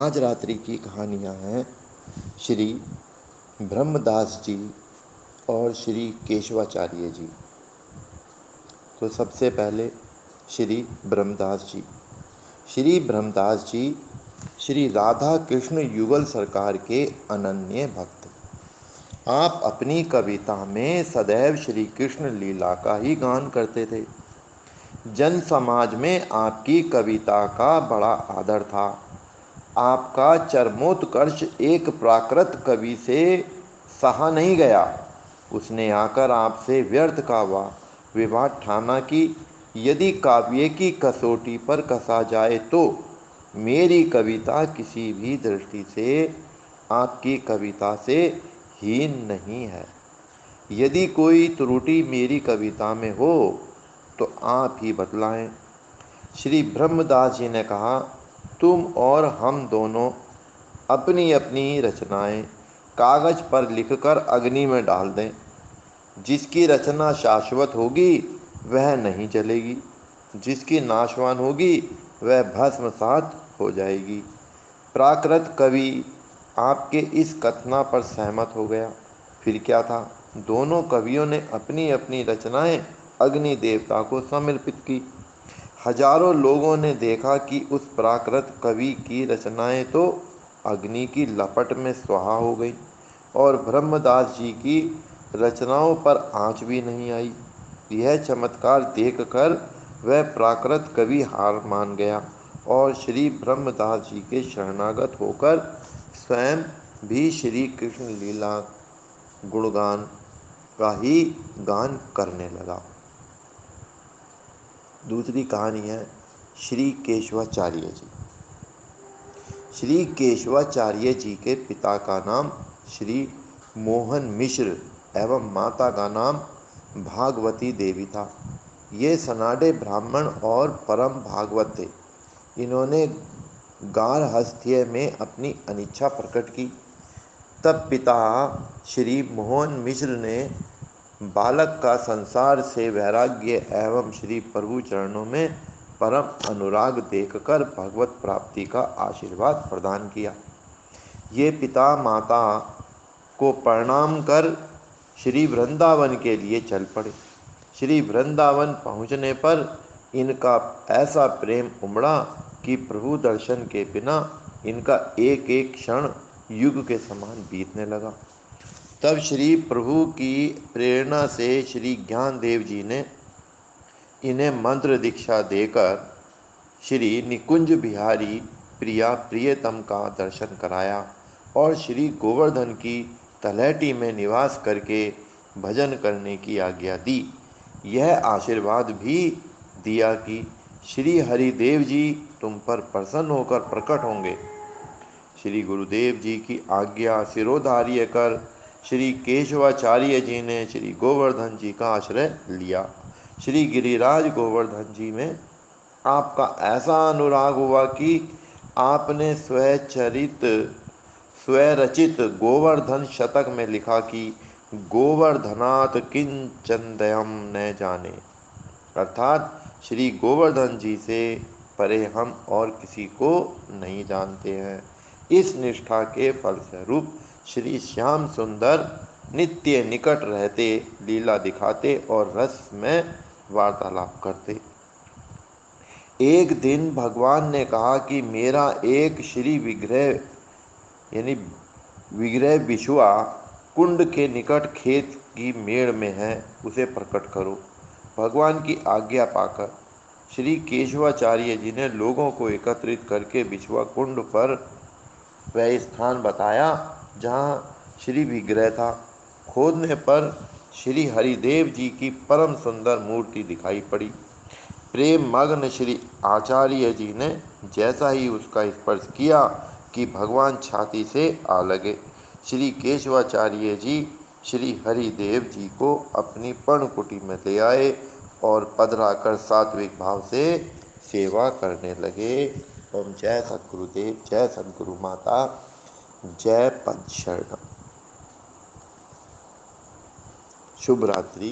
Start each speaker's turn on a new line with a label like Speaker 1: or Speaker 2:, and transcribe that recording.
Speaker 1: आज रात्रि की कहानियाँ हैं श्री ब्रह्मदास जी और श्री केशवाचार्य जी। तो सबसे पहले श्री ब्रह्मदास जी। श्री ब्रह्मदास जी श्री राधा कृष्ण युगल सरकार के अनन्य भक्त। आप अपनी कविता में सदैव श्री कृष्ण लीला का ही गान करते थे। जन समाज में आपकी कविता का बड़ा आदर था। आपका चरमोत्कर्ष एक प्राकृत कवि से सहा नहीं गया। उसने आकर आपसे व्यर्थ का विवाद ठाना कि यदि काव्य की कसौटी पर कसा जाए तो मेरी कविता किसी भी दृष्टि से आपकी कविता से हीन नहीं है। यदि कोई त्रुटि मेरी कविता में हो तो आप ही बतलाएं। श्री ब्रह्मदास जी ने कहा, तुम और हम दोनों अपनी अपनी रचनाएं कागज पर लिखकर अग्नि में डाल दें। जिसकी रचना शाश्वत होगी वह नहीं जलेगी, जिसकी नाशवान होगी वह भस्मसात हो जाएगी। प्राकृत कवि आपके इस कथना पर सहमत हो गया। फिर क्या था, दोनों कवियों ने अपनी अपनी रचनाएं अग्नि देवता को समर्पित की। हजारों लोगों ने देखा कि उस प्राकृत कवि की रचनाएं तो अग्नि की लपट में स्वाहा हो गई और ब्रह्मदास जी की रचनाओं पर आंच भी नहीं आई। यह चमत्कार देखकर वह प्राकृत कवि हार मान गया और श्री ब्रह्मदास जी के शरणागत होकर स्वयं भी श्री कृष्ण लीला गुणगान का ही गान करने लगा। दूसरी कहानी है श्री केशवाचार्य जी। श्री केशवाचार्य जी के पिता का नाम श्री मोहन मिश्र एवं माता का नाम भागवती देवी था। ये सनाडे ब्राह्मण और परम भागवत थे। इन्होंने गारहस्थ्य में अपनी अनिच्छा प्रकट की। तब पिता श्री मोहन मिश्र ने बालक का संसार से वैराग्य एवं श्री प्रभु चरणों में परम अनुराग देखकर भगवत प्राप्ति का आशीर्वाद प्रदान किया। ये पिता माता को प्रणाम कर श्री वृंदावन के लिए चल पड़े। श्री वृंदावन पहुँचने पर इनका ऐसा प्रेम उमड़ा कि प्रभु दर्शन के बिना इनका एक एक क्षण युग के समान बीतने लगा। तब श्री प्रभु की प्रेरणा से श्री ज्ञानदेव जी ने इन्हें मंत्र दीक्षा देकर श्री निकुंज बिहारी प्रिया प्रियतम का दर्शन कराया और श्री गोवर्धन की तलहटी में निवास करके भजन करने की आज्ञा दी। यह आशीर्वाद भी दिया कि श्री हरिदेव जी तुम पर प्रसन्न होकर प्रकट होंगे। श्री गुरुदेव जी की आज्ञा सिरोधार्य कर श्री केशवाचार्य जी ने श्री गोवर्धन जी का आश्रय लिया। श्री गिरिराज गोवर्धन जी में आपका ऐसा अनुराग हुआ कि आपने स्वरचित गोवर्धन शतक में लिखा कि गोवर्धनात् किंचन न जाने, अर्थात श्री गोवर्धन जी से परे हम और किसी को नहीं जानते हैं। इस निष्ठा के फलस्वरूप श्री श्याम सुंदर नित्य निकट रहते, लीला दिखाते और रस में वार्तालाप करते। एक दिन भगवान ने कहा कि मेरा एक श्री विग्रह यानी विग्रह बिछुआ कुंड के निकट खेत की मेड़ में है, उसे प्रकट करो। भगवान की आज्ञा पाकर श्री केशवाचार्य जी ने लोगों को एकत्रित करके बिछुआ कुंड पर वह स्थान बताया जहाँ श्री विग्रह था। खोदने पर श्री हरिदेव जी की परम सुंदर मूर्ति दिखाई पड़ी। प्रेम मग्न श्री आचार्य जी ने जैसा ही उसका स्पर्श किया कि भगवान छाती से आ लगे। श्री केशवाचार्य जी श्री हरिदेव जी को अपनी पर्णकुटी में ले आए और पधराकर सात्विक भाव से सेवा करने लगे। ओम जय सद्गुरुदेव, जय सद्गुरु माता, जय पद शरणम। शुभ रात्रि।